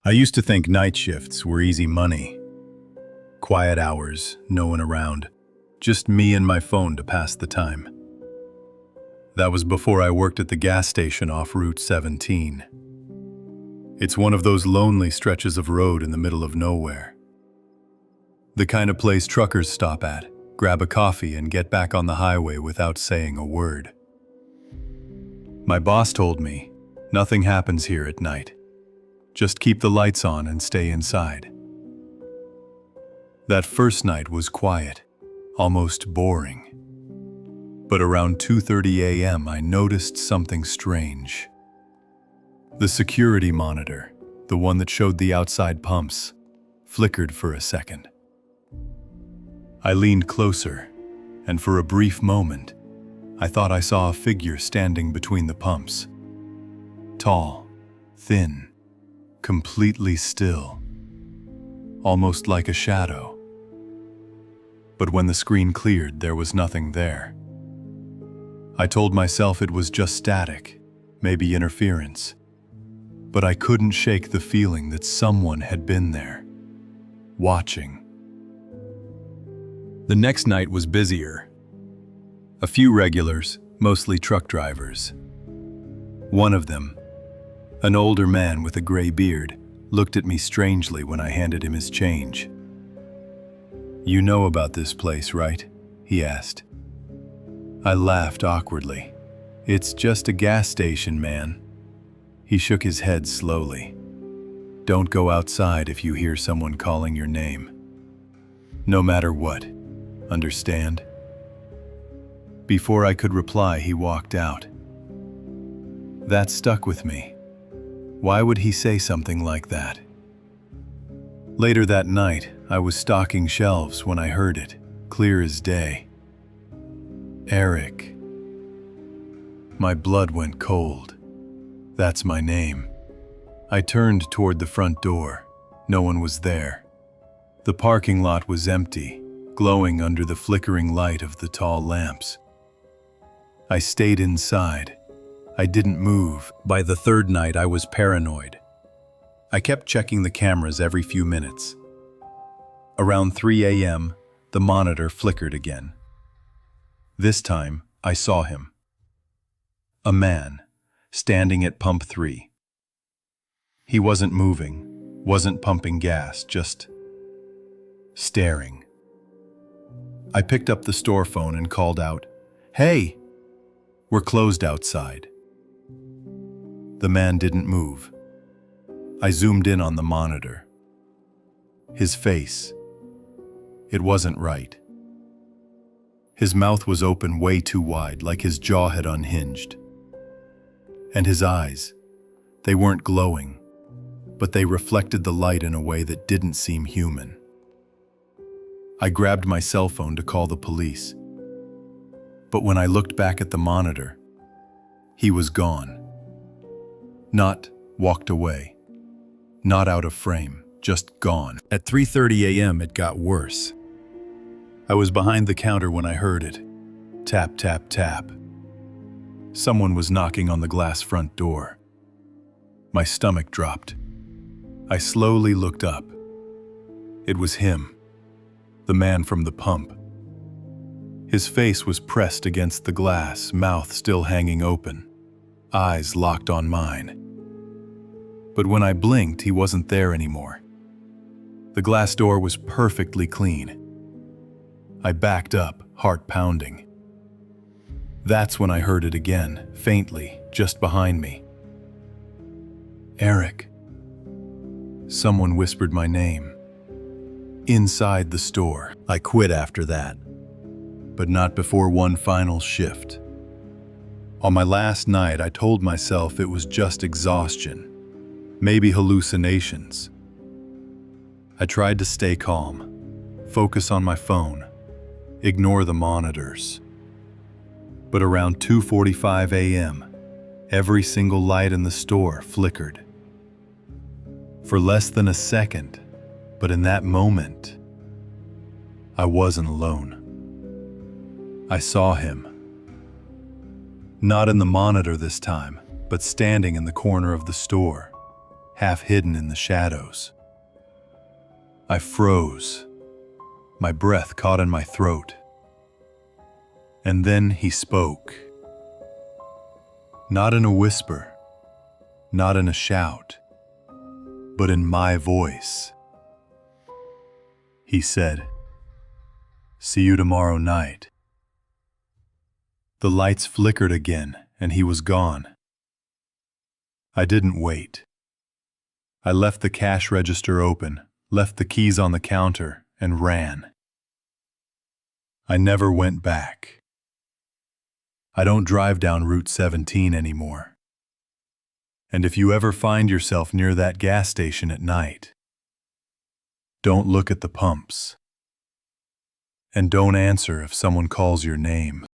I used to think night shifts were easy money. Quiet hours, no one around, just me and my phone to pass the time. That was before I worked at the gas station off Route 17. It's one of those lonely stretches of road in the middle of nowhere. The kind of place truckers stop at, grab a coffee, and get back on the highway without saying a word. My boss told me, nothing happens here at night. Just keep the lights on and stay inside. That first night was quiet, almost boring. But around 2:30 a.m. I noticed something strange. The security monitor, the one that showed the outside pumps, flickered for a second. I leaned closer, and for a brief moment, I thought I saw a figure standing between the pumps. Tall, thin, completely still, almost like a shadow. But when the screen cleared, there was nothing there. I told myself it was just static, maybe interference, but I couldn't shake the feeling that someone had been there, watching. The next night was busier. A few regulars, mostly truck drivers. One of them, an older man with a gray beard, looked at me strangely when I handed him his change. "You know about this place, right?" he asked. I laughed awkwardly. "It's just a gas station, man." He shook his head slowly. "Don't go outside if you hear someone calling your name. No matter what, understand?" Before I could reply, he walked out. That stuck with me. Why would he say something like that? Later that night, I was stocking shelves when I heard it, clear as day. Eric. My blood went cold. That's my name. I turned toward the front door. No one was there. The parking lot was empty, glowing under the flickering light of the tall lamps. I stayed inside. I didn't move. By the third night, I was paranoid. I kept checking the cameras every few minutes. Around 3 a.m., the monitor flickered again. This time, I saw him. A man, standing at pump 3. He wasn't moving, wasn't pumping gas, just staring. I picked up the store phone and called out, "Hey, we're closed outside." The man didn't move. I zoomed in on the monitor. His face. It wasn't right. His mouth was open way too wide, like his jaw had unhinged. And his eyes, they weren't glowing, but they reflected the light in a way that didn't seem human. I grabbed my cell phone to call the police. But when I looked back at the monitor, he was gone. Not walked away. Not out of frame, just gone. At 3:30 a.m. it got worse. I was behind the counter when I heard it. Tap, tap, tap. Someone was knocking on the glass front door. My stomach dropped. I slowly looked up. It was him, the man from the pump. His face was pressed against the glass, mouth still hanging open, eyes locked on mine. But when I blinked, he wasn't there anymore. The glass door was perfectly clean. I backed up, heart pounding. That's when I heard it again, faintly, just behind me. "Eric." Someone whispered my name. Inside the store. I quit after that. But not before one final shift. On my last night, I told myself it was just exhaustion, maybe hallucinations. I tried to stay calm, focus on my phone, ignore the monitors. But around 2:45 a.m., every single light in the store flickered. For less than a second, but in that moment, I wasn't alone. I saw him. Not in the monitor this time, but standing in the corner of the store, half hidden in the shadows. I froze. My breath caught in my throat. And then he spoke. Not in a whisper, not in a shout, but in my voice. He said, "See you tomorrow night." The lights flickered again, and he was gone. I didn't wait. I left the cash register open, left the keys on the counter, and ran. I never went back. I don't drive down Route 17 anymore. And if you ever find yourself near that gas station at night, don't look at the pumps. And don't answer if someone calls your name.